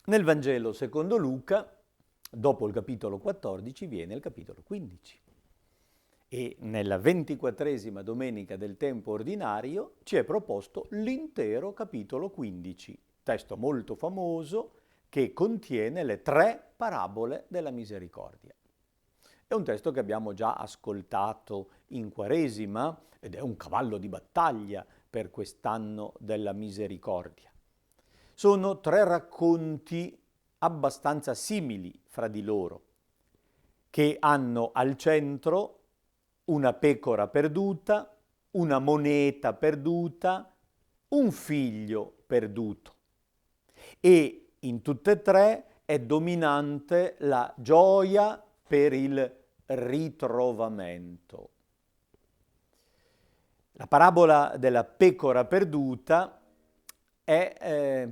Nel Vangelo secondo Luca, dopo il capitolo 14, viene il capitolo 15. E nella 24esima domenica del tempo ordinario ci è proposto l'intero capitolo 15, testo molto famoso che contiene le 3 parabole della misericordia. È un testo che abbiamo già ascoltato in Quaresima ed è un cavallo di battaglia per quest'anno della misericordia. Sono 3 racconti abbastanza simili fra di loro, che hanno al centro una pecora perduta, una moneta perduta, un figlio perduto. E in tutte e 3 è dominante la gioia per il ritrovamento. La parabola della pecora perduta è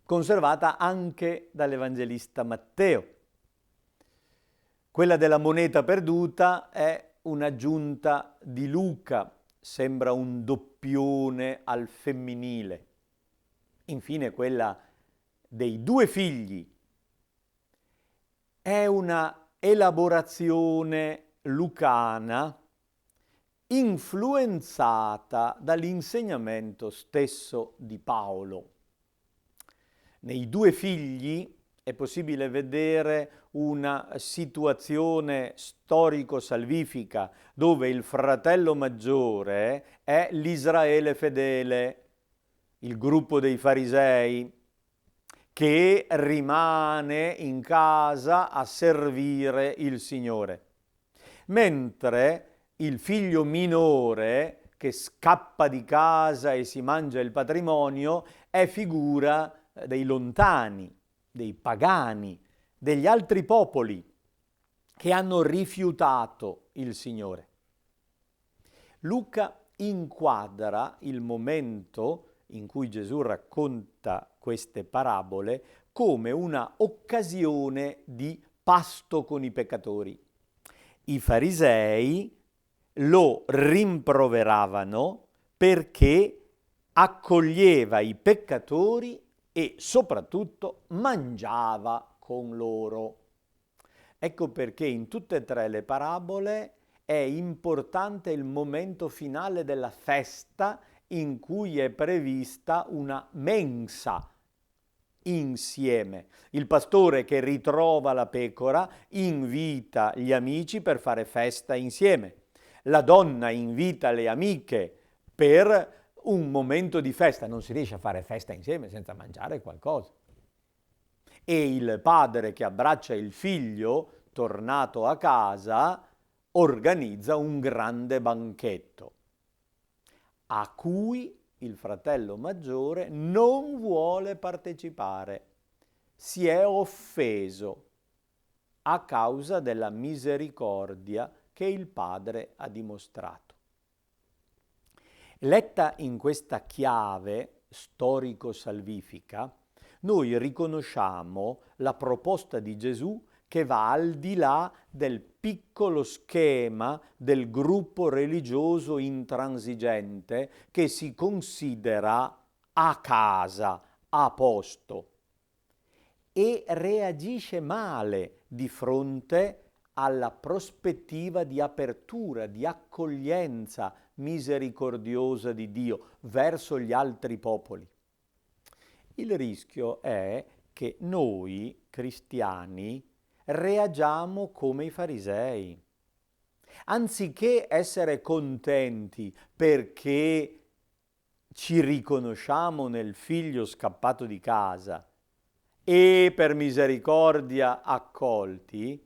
conservata anche dall'Evangelista Matteo. Quella della moneta perduta è un'aggiunta di Luca, sembra un doppione al femminile. Infine quella dei 2 figli è una elaborazione lucana influenzata dall'insegnamento stesso di Paolo. Nei 2 figli è possibile vedere una situazione storico-salvifica dove il fratello maggiore è l'Israele fedele, il gruppo dei farisei, che rimane in casa a servire il Signore, mentre il figlio minore che scappa di casa e si mangia il patrimonio è figura dei lontani, dei pagani, degli altri popoli che hanno rifiutato il Signore. Luca inquadra il momento in cui Gesù racconta queste parabole come una occasione di pasto con i peccatori. I farisei lo rimproveravano perché accoglieva i peccatori e soprattutto mangiava con loro. Ecco perché in tutte e 3 le parabole è importante il momento finale della festa in cui è prevista una mensa insieme. Il pastore che ritrova la pecora invita gli amici per fare festa insieme. La donna invita le amiche per un momento di festa. Non si riesce a fare festa insieme senza mangiare qualcosa. E il padre che abbraccia il figlio, tornato a casa, organizza un grande banchetto a cui il fratello maggiore non vuole partecipare. Si è offeso a causa della misericordia che il padre ha dimostrato. Letta in questa chiave storico-salvifica, noi riconosciamo la proposta di Gesù che va al di là del piccolo schema del gruppo religioso intransigente che si considera a casa, a posto, e reagisce male di fronte alla prospettiva di apertura, di accoglienza misericordiosa di Dio verso gli altri popoli. Il rischio è che noi, cristiani, reagiamo come i farisei. Anziché essere contenti perché ci riconosciamo nel figlio scappato di casa e per misericordia accolti,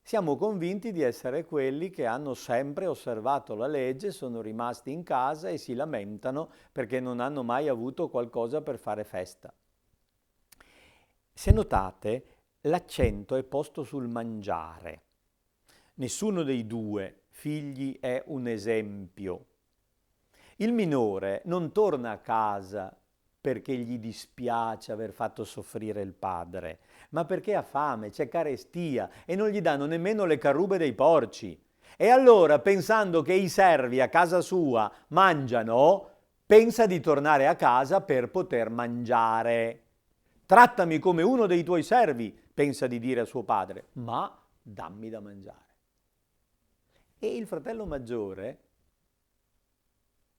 siamo convinti di essere quelli che hanno sempre osservato la legge, sono rimasti in casa e si lamentano perché non hanno mai avuto qualcosa per fare festa. Se notate, l'accento è posto sul mangiare. Nessuno dei 2 figli è un esempio. Il minore non torna a casa perché gli dispiace aver fatto soffrire il padre, ma perché ha fame, c'è carestia e non gli danno nemmeno le carrube dei porci. E allora, pensando che i servi a casa sua mangiano, pensa di tornare a casa per poter mangiare. trattami come uno dei tuoi servi, pensa di dire a suo padre, ma dammi da mangiare. E il fratello maggiore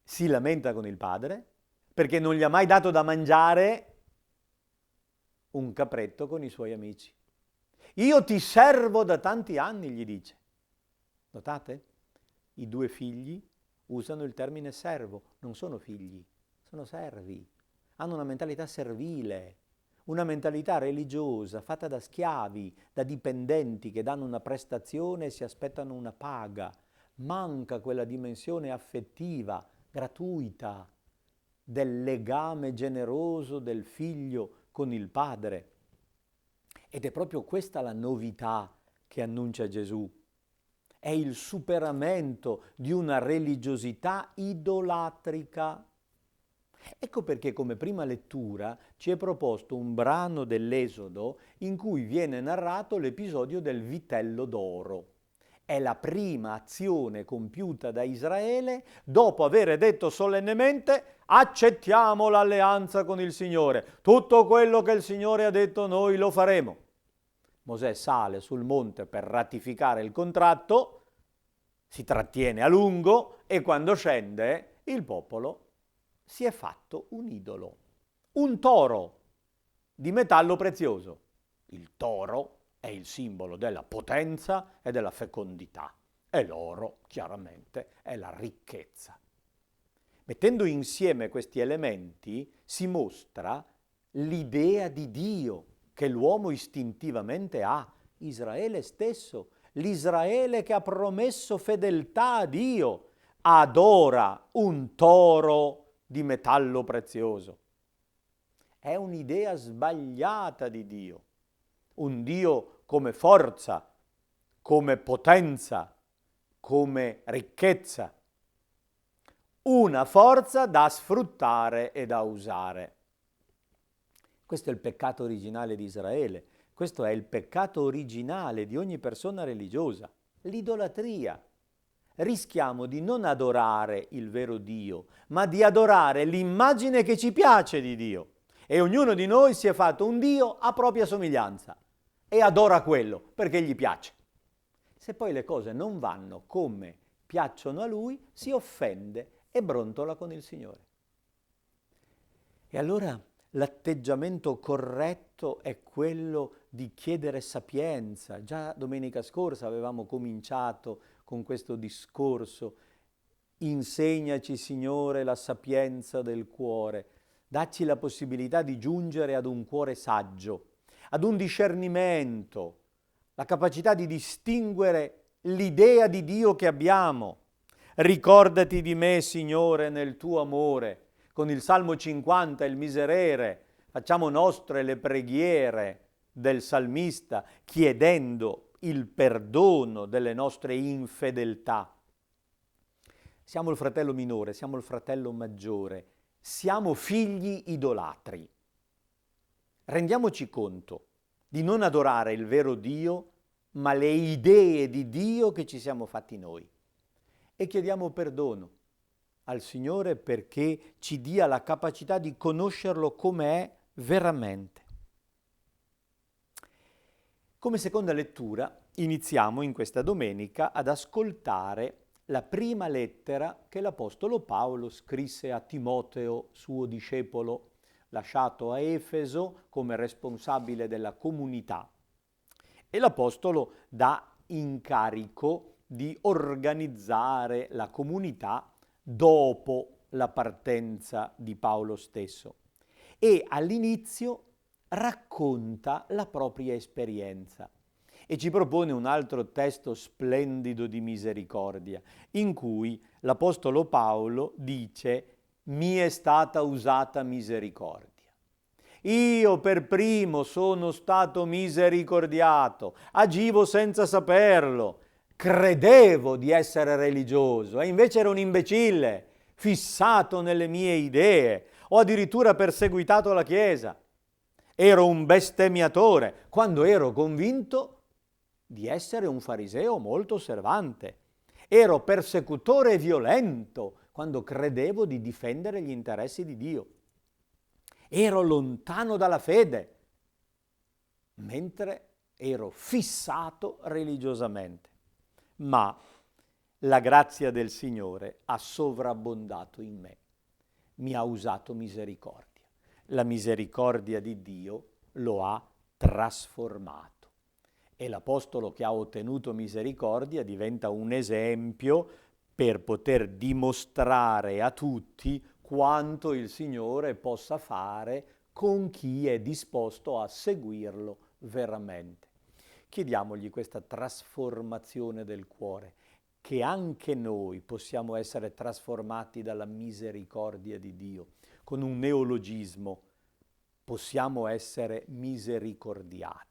si lamenta con il padre perché non gli ha mai dato da mangiare un capretto con i suoi amici. Io ti servo da tanti anni, gli dice. Notate? I due figli usano il termine servo, non sono figli, sono servi. Hanno una mentalità servile, una mentalità religiosa fatta da schiavi, da dipendenti che danno una prestazione e si aspettano una paga. Manca quella dimensione affettiva, gratuita, del legame generoso del figlio con il padre. Ed è proprio questa la novità che annuncia Gesù. È il superamento di una religiosità idolatrica. Ecco perché come prima lettura ci è proposto un brano dell'Esodo in cui viene narrato l'episodio del vitello d'oro. È la prima azione compiuta da Israele dopo aver detto solennemente accettiamo l'alleanza con il Signore. Tutto quello che il Signore ha detto noi lo faremo. Mosè sale sul monte per ratificare il contratto, si trattiene a lungo e quando scende il popolo si è fatto un idolo, un toro di metallo prezioso. Il toro è il simbolo della potenza e della fecondità e l'oro chiaramente è la ricchezza. Mettendo insieme questi elementi si mostra l'idea di Dio che l'uomo istintivamente ha, Israele stesso, l'Israele che ha promesso fedeltà a Dio, adora un toro di metallo prezioso. È un'idea sbagliata di Dio, un Dio come forza, come potenza, come ricchezza, una forza da sfruttare e da usare. Questo è il peccato originale di Israele, questo è il peccato originale di ogni persona religiosa, l'idolatria. Rischiamo di non adorare il vero Dio, ma di adorare l'immagine che ci piace di Dio. E ognuno di noi si è fatto un Dio a propria somiglianza e adora quello perché gli piace. Se poi le cose non vanno come piacciono a lui, si offende e brontola con il Signore. E allora l'atteggiamento corretto è quello di chiedere sapienza. Già domenica scorsa avevamo cominciato con questo discorso. Insegnaci, Signore, la sapienza del cuore. Dacci la possibilità di giungere ad un cuore saggio, ad un discernimento, la capacità di distinguere l'idea di Dio che abbiamo. Ricordati di me, Signore, nel tuo amore. Con il Salmo 50, il miserere, facciamo nostre le preghiere del salmista, chiedendo il perdono delle nostre infedeltà. Siamo il fratello minore, siamo il fratello maggiore, siamo figli idolatri. Rendiamoci conto di non adorare il vero Dio, ma le idee di Dio che ci siamo fatti noi. E chiediamo perdono al Signore perché ci dia la capacità di conoscerlo come è veramente. Come seconda lettura iniziamo in questa domenica ad ascoltare la prima lettera che l'Apostolo Paolo scrisse a Timoteo, suo discepolo, lasciato a Efeso come responsabile della comunità. E l'Apostolo dà incarico di organizzare la comunità dopo la partenza di Paolo stesso e all'inizio racconta la propria esperienza e ci propone un altro testo splendido di misericordia in cui l'Apostolo Paolo dice mi è stata usata misericordia. Io per primo sono stato misericordiato, agivo senza saperlo, credevo di essere religioso e invece ero un imbecille, fissato nelle mie idee, ho addirittura perseguitato la Chiesa. Ero un bestemmiatore quando ero convinto di essere un fariseo molto osservante. Ero persecutore violento quando credevo di difendere gli interessi di Dio. Ero lontano dalla fede mentre ero fissato religiosamente. Ma la grazia del Signore ha sovrabbondato in me, mi ha usato misericordia. La misericordia di Dio lo ha trasformato. E l'apostolo che ha ottenuto misericordia diventa un esempio per poter dimostrare a tutti quanto il Signore possa fare con chi è disposto a seguirlo veramente. Chiediamogli questa trasformazione del cuore, che anche noi possiamo essere trasformati dalla misericordia di Dio. Con un neologismo possiamo essere misericordiati.